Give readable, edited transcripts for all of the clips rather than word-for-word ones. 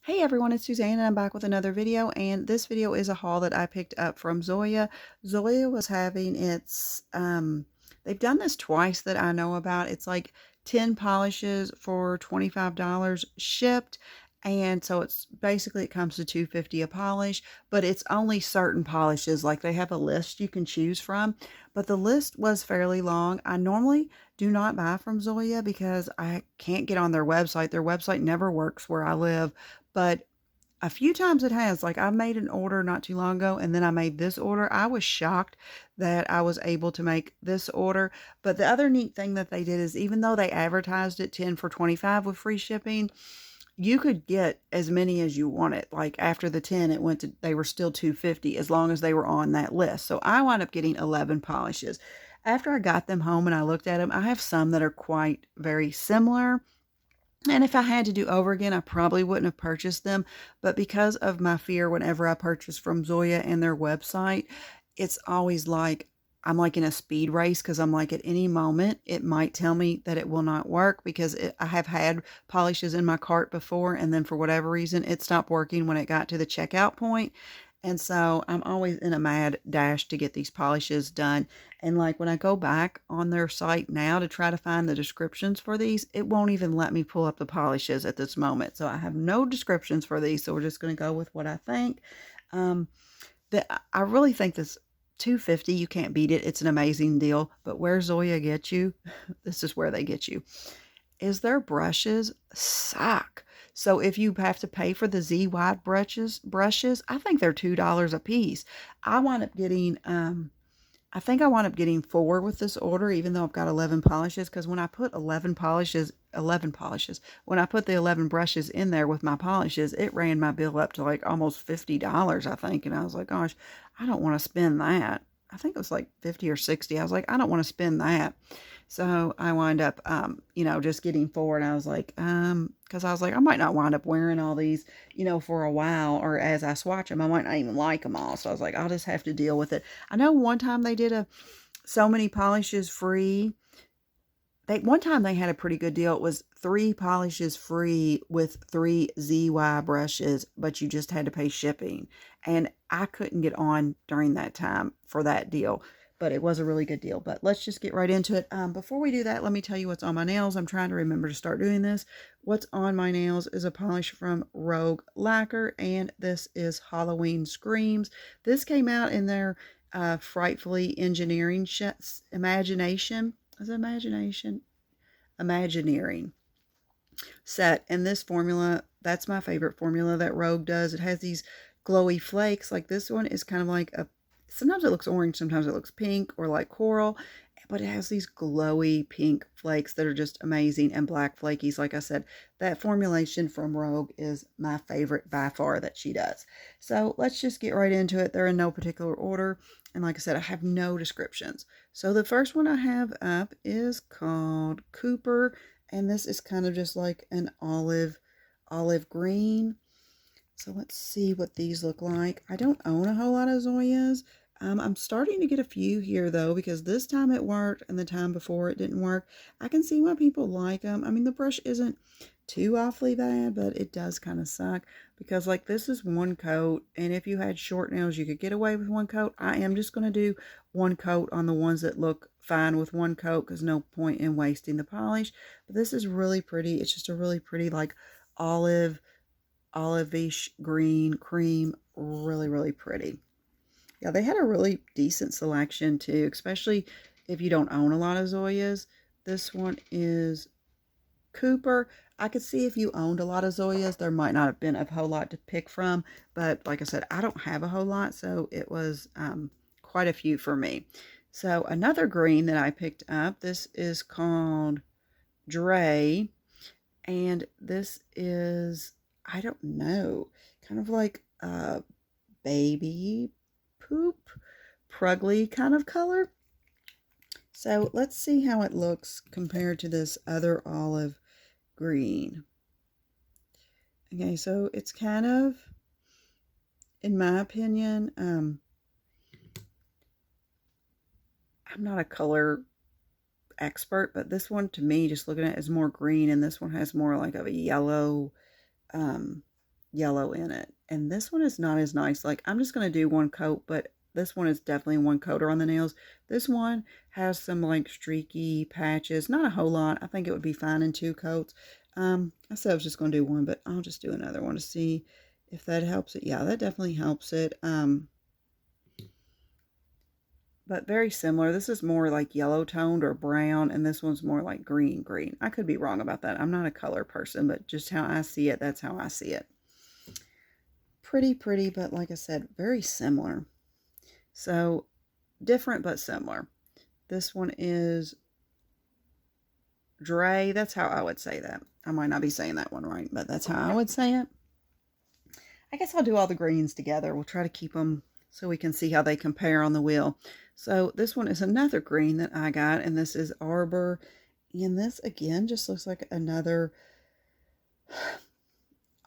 Hey everyone, it's Suzanne and I'm back with another video, and this video is a haul that I picked up from Zoya. Zoya was having they've done this twice that I know about. It's like 10 polishes for $25 shipped, and so it's basically it comes to $2.50 a polish, but it's only certain polishes. Like they have a list you can choose from, but the list was fairly long. I normally do not buy from Zoya because I can't get on their website. Their website never works where I live. But a few times it has. Like I made an order not too long ago and then I made this order. I was shocked that I was able to make this order. But the other neat thing that they did is even though they advertised it 10 for 25 with free shipping, you could get as many as you wanted. Like after the 10, it went to they were still 250 as long as they were on that list. So I wound up getting 11 polishes. After I got them home and I looked at them, I have some that are quite very similar, and if I had to do over again, I probably wouldn't have purchased them. But because of my fear whenever I purchase from Zoya and their website, it's always like I'm like in a speed race because I'm like at any moment it might tell me that it will not work because I have had polishes in my cart before and then for whatever reason it stopped working when it got to the checkout point. And so I'm always in a mad dash to get these polishes done. And like when I go back on their site now to try to find the descriptions for these, it won't even let me pull up the polishes at this moment. So I have no descriptions for these. So we're just going to go with what I think. Um, I really think this 250, you can't beat it. It's an amazing deal. But where Zoya gets you, this is where they get you, is their brushes suck. So if you have to pay for the Z wide brushes, I think they're $2 a piece. I wound up getting I think I wound up getting 4 with this order, even though I've got 11 polishes, because when I put 11 polishes, when I put the 11 brushes in there with my polishes, it ran my bill up to like almost $50, I think. And I was like, gosh, I don't want to spend that. I think it was like 50 or 60. I was like, I don't want to spend that. So I wind up, just getting 4. And I was like, because I was like, I might not wind up wearing all these, for a while, or as I swatch them, I might not even like them all. So I was like, I'll just have to deal with it. I know one time they did a so many polishes free. One time they had a pretty good deal. It was 3 polishes free with 3 ZY brushes, but you just had to pay shipping. And I couldn't get on during that time for that deal, but it was a really good deal. But let's just get right into it. Before we do that, let me tell you what's on my nails. I'm trying to remember to start doing this. What's on my nails is a polish from Rogue Lacquer, and this is Halloween Screams. This came out in their Frightfully Engineering Imagination. Is it Imagination? Imagineering set. And this formula, that's my favorite formula that Rogue does. It has these glowy flakes. Like this one is kind of like sometimes it looks orange, sometimes it looks pink or like coral, but it has these glowy pink flakes that are just amazing, and black flakies. Like I said, that formulation from Rogue is my favorite by far that she does. So let's just get right into it. They're in no particular order. And like I said, I have no descriptions. So the first one I have up is called Cooper. And this is kind of just like an olive green. So let's see what these look like. I don't own a whole lot of Zoyas. I'm starting to get a few here though, because this time it worked and the time before it didn't work. I can see why people like them. I mean, the brush isn't too awfully bad, but it does kind of suck because like this is one coat, and if you had short nails, you could get away with one coat. I am just going to do one coat on the ones that look fine with one coat because no point in wasting the polish. But this is really pretty. It's just a really pretty like olive-ish green cream. Really, really pretty. Yeah, they had a really decent selection too, especially if you don't own a lot of Zoyas. This one is Cooper. I could see if you owned a lot of Zoyas, there might not have been a whole lot to pick from. But like I said, I don't have a whole lot, so it was quite a few for me. So another green that I picked up, this is called Dre. And this is, I don't know, kind of like a baby poop, prugly kind of color. So let's see how it looks compared to this other olive green. Okay, so it's kind of, in my opinion, I'm not a color expert, but this one to me, just looking at it, is more green, and this one has more like of a yellow yellow in it. And this one is not as nice. Like, I'm just going to do one coat, but this one is definitely one coater on the nails. This one has some like streaky patches. Not a whole lot. I think it would be fine in two coats. I said I was just going to do one, but I'll just do another one to see if that helps it. Yeah, that definitely helps it. But very similar. This is more like yellow toned or brown, and this one's more like green. I could be wrong about that. I'm not a color person, but just how I see it, that's how I see it. Pretty, but like I said, very similar. So different but similar. This one is Dre. That's how I would say that. I might not be saying that one right, but that's how I would say it. I guess I'll do all the greens together. We'll try to keep them so we can see how they compare on the wheel. So this one is another green that I got, and this is Arbor. And this, again, just looks like another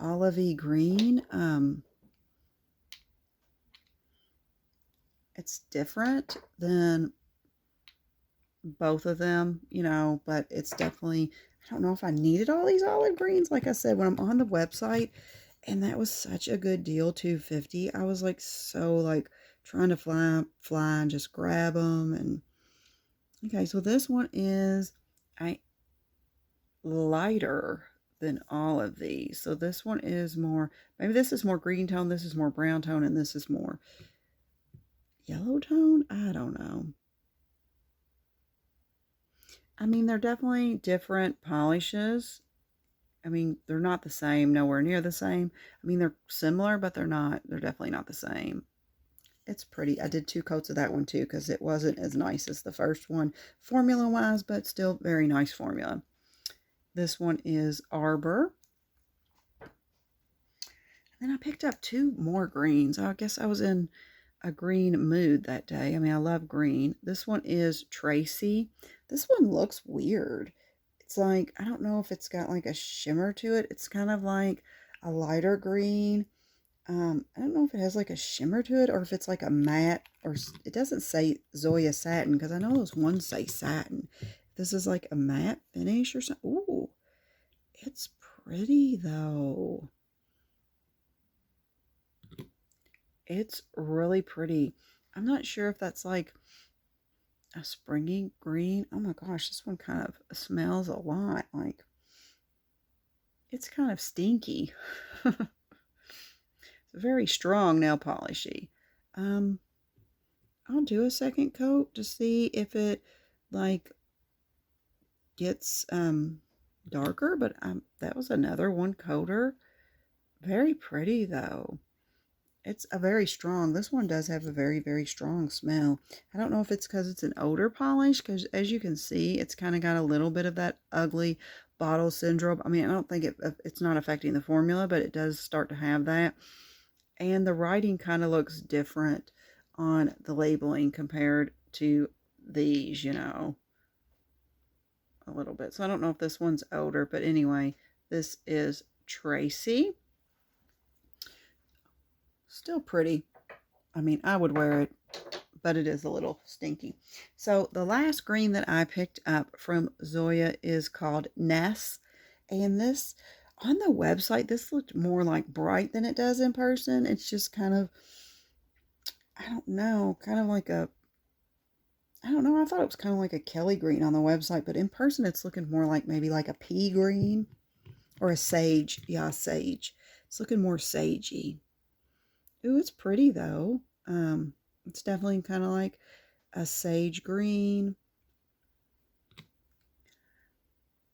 olivey green. It's different than both of them, you know, but it's definitely, I don't know if I needed all these olive greens. Like I said, when I'm on the website, and that was such a good deal, $2.50. I was like so like trying to fly and just grab them. And okay, so this one is lighter than all of these. So this one is more, maybe this is more green tone, this is more brown tone, and this is more yellow tone. I don't know. I mean, they're definitely different polishes. I mean, they're not the same, nowhere near the same. I mean, they're similar, but they're definitely not the same. It's pretty. I did 2 coats of that one too because it wasn't as nice as the first one formula-wise, but still very nice formula. This one is Arbor. And then I picked up 2 more greens. I guess I was in a green mood that day. I mean, I love green. This one is Tracy. This one looks weird. It's like, I don't know if it's got like a shimmer to it. It's kind of like a lighter green. I don't know if it has like a shimmer to it or if it's like a matte, or it doesn't say Zoya satin because I know those ones say satin. This is like a matte finish or something. Ooh, it's pretty though. It's really pretty. I'm not sure if that's like a springy green. Oh my gosh, this one kind of smells a lot like it's kind of stinky. It's very strong nail polishy. I'll do a second coat to see if it like gets darker, but that was another one coater. Very pretty though. It's a very strong, this one does have a very, very strong smell. I don't know if it's because it's an odor polish, because as you can see, it's kind of got a little bit of that ugly bottle syndrome. I mean, I don't think it's not affecting the formula, but it does start to have that. And the writing kind of looks different on the labeling compared to these, you know, a little bit. So I don't know if this one's odor, but anyway, this is Tracy. Still pretty. I mean, I would wear it, but it is a little stinky. So the last green that I picked up from Zoya is called Ness. And this, on the website, this looked more like bright than it does in person. It's just kind of, I don't know, kind of like a, I don't know, I thought it was kind of like a Kelly green on the website, but in person it's looking more like maybe like a pea green or a sage. Yeah, sage. It's looking more sagey. Ooh, it's pretty though. It's definitely kind of like a sage green.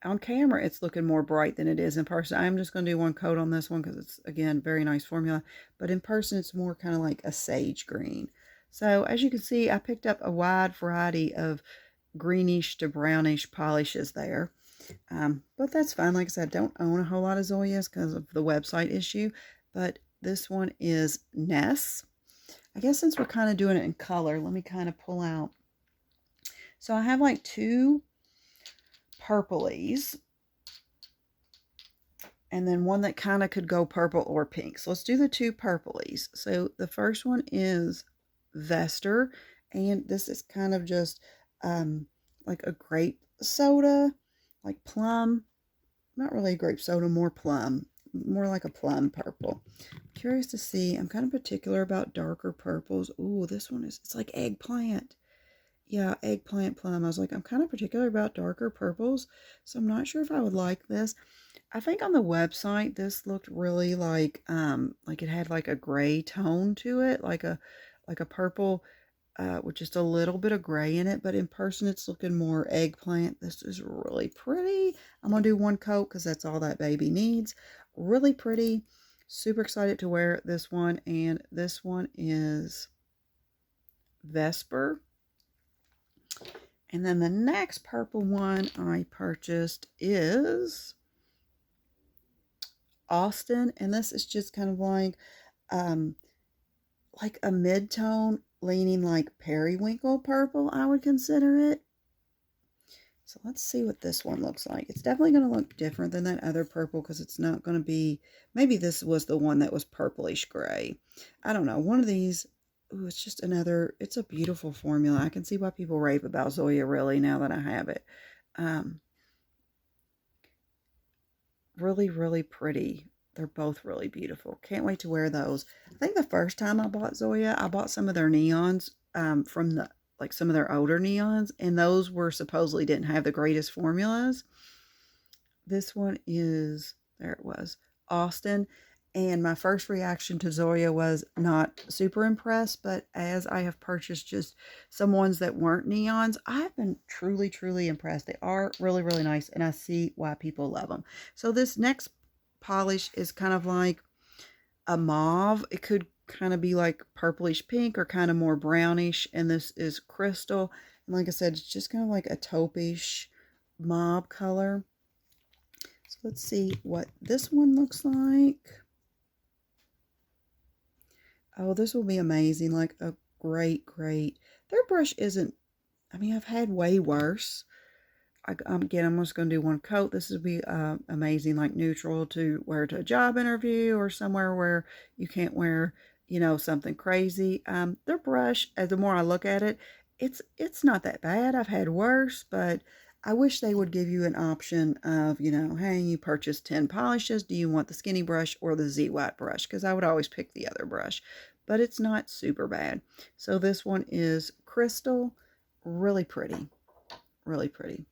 On camera, it's looking more bright than it is in person. I'm just going to do one coat on this one because it's, again, very nice formula. But in person, it's more kind of like a sage green. So, as you can see, I picked up a wide variety of greenish to brownish polishes there. But that's fine. Like I said, I don't own a whole lot of Zoyas because of the website issue. But this one is Ness. I guess since we're kind of doing it in color, let me kind of pull out. So I have like 2 purplies. And then one that kind of could go purple or pink. So let's do the 2 purplies. So the first one is Vester. And this is kind of just like a grape soda. Like plum. Not really grape soda, more plum. more like a plum purple. Curious to see. I'm kind of particular about darker purples. Ooh, this one is, it's like eggplant. Yeah, eggplant plum. I was like, I'm kind of particular about darker purples, so I'm not sure if I would like this. I think on the website this looked really like it had like a gray tone to it, like a purple with just a little bit of gray in it, but in person it's looking more eggplant. This is really pretty. I'm gonna do one coat because that's all that baby needs. Really pretty. Super excited to wear this one, and this one is Vesper. And then the next purple one I purchased is Austin, and this is just kind of like a mid-tone leaning like periwinkle purple, I would consider it. So let's see what this one looks like. It's definitely going to look different than that other purple because it's not going to be, maybe this was the one that was purplish gray. I don't know. One of these, ooh, it's just another, it's a beautiful formula. I can see why people rave about Zoya really now that I have it. Really, really pretty. They're both really beautiful. Can't wait to wear those. I think the first time I bought Zoya, I bought some of their neons from the, like some of their older neons, and those were supposedly didn't have the greatest formulas. This one is, there it was, Austin. And my first reaction to Zoya was not super impressed, but as I have purchased just some ones that weren't neons, I've been truly, truly impressed. They are really, really nice, and I see why people love them. So this next polish is kind of like a mauve. It could kind of be like purplish pink or kind of more brownish, and this is crystal. And like I said, it's just kind of like a taupish mauve color. So let's see what this one looks like. Oh, this will be amazing. Like a great, great. Their brush isn't, I mean, I've had way worse. Again, I'm just going to do one coat. This would be amazing, like neutral to wear to a job interview or somewhere where you can't wear, you know, something crazy. Their brush, the more I look at it, it's not that bad. I've had worse, but I wish they would give you an option of, you know, hey, you purchased 10 polishes. Do you want the skinny brush or the Z-White brush? Because I would always pick the other brush, but it's not super bad. So this one is Crystal. Really pretty. Really pretty.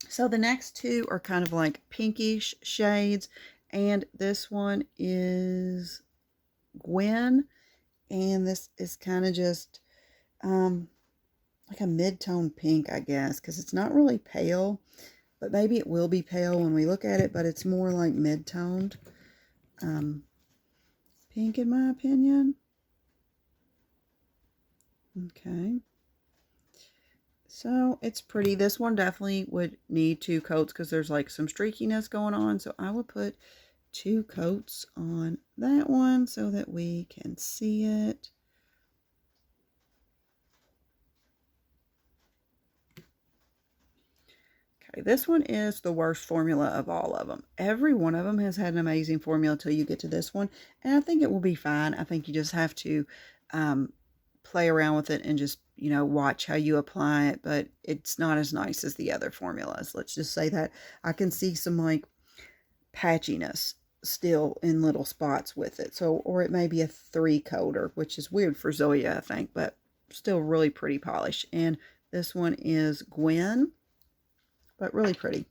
So the next two are kind of like pinkish shades, and this one is Gwen, and this is kind of just like a mid-tone pink, I guess, because it's not really pale, but maybe it will be pale when we look at it, but it's more like mid-toned pink in my opinion. Okay. So it's pretty. This one definitely would need 2 coats because there's like some streakiness going on. So I would put 2 coats on that one so that we can see it. Okay, this one is the worst formula of all of them. Every one of them has had an amazing formula until you get to this one. And I think it will be fine. I think you just have to play around with it and just, you know, watch how you apply it, but it's not as nice as the other formulas. Let's just say that. I can see some like patchiness still in little spots with it. So, or it may be a 3-coater, which is weird for Zoya, I think, but still really pretty polish. And this one is Gwen, but really pretty.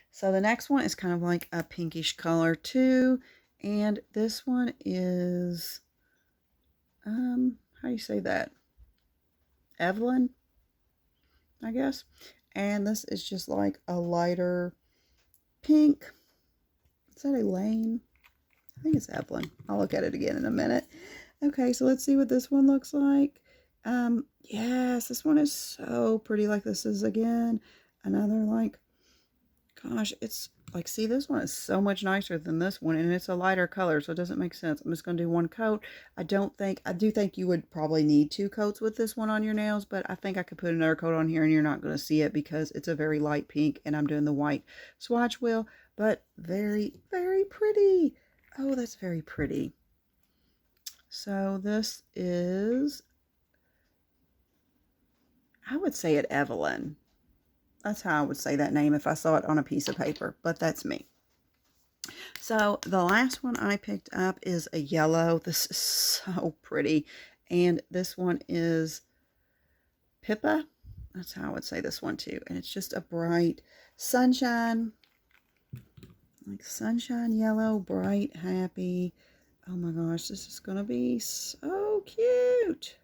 So the next one is kind of like a pinkish color too. And this one is how do you say that? Evelyn, I guess. And this is just like a lighter pink. Is that Elaine? I think it's Evelyn. I'll look at it again in a minute. Okay, so let's see what this one looks like. Yes, this one is so pretty. Like this is again another like, gosh, it's like, see, this one is so much nicer than this one, and it's a lighter color, so it doesn't make sense. I'm just going to do 1 coat. I do think you would probably need 2 coats with this one on your nails, but I think I could put another coat on here and you're not going to see it because it's a very light pink and I'm doing the white swatch wheel, but very, very pretty. Oh, that's very pretty. So this is, I would say it Evelyn. That's how I would say that name if I saw it on a piece of paper, but that's me. So the last one I picked up is a yellow. This is so pretty. And this one is Pippa. That's how I would say this one too. And it's just a bright sunshine, like sunshine yellow, bright, happy. Oh my gosh, this is going to be so cute.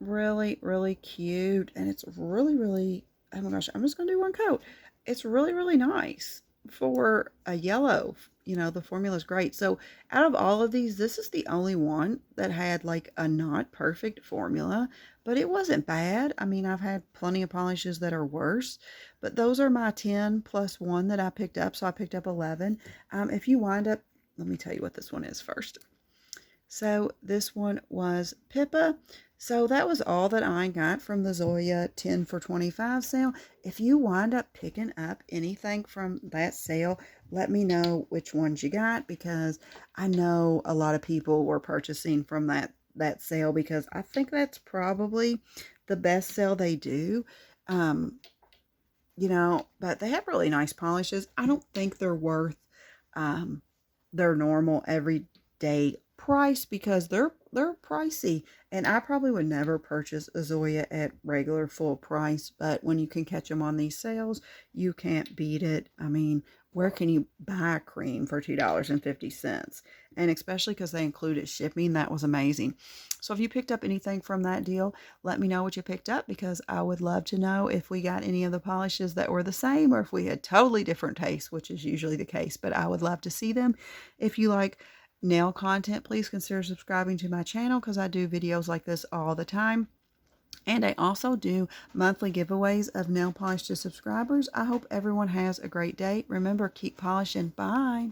Really, really cute. And it's really, really, oh my gosh, I'm just going to do one coat. It's really, really nice for a yellow. You know, the formula is great. So out of all of these, this is the only one that had like a not perfect formula, but it wasn't bad. I mean, I've had plenty of polishes that are worse, but those are my 10 plus one that I picked up. So I picked up 11. If you wind up, let me tell you what this one is first. So this one was Pippa. So that was all that I got from the Zoya 10 for 25 sale. If you wind up picking up anything from that sale, let me know which ones you got, because I know a lot of people were purchasing from that sale, because I think that's probably the best sale they do. You know, but they have really nice polishes. I don't think they're worth their normal everyday price, because they're pricey, and I probably would never purchase a Zoya at regular full price, but when you can catch them on these sales, you can't beat it. I mean, where can you buy cream for $2.50? And especially because they included shipping, that was amazing. So if you picked up anything from that deal, let me know what you picked up, because I would love to know if we got any of the polishes that were the same, or if we had totally different tastes, which is usually the case, but I would love to see them. If you like nail content, please consider subscribing to my channel, because I do videos like this all the time. And I also do monthly giveaways of nail polish to subscribers. I hope everyone has a great day. Remember, keep polishing. Bye.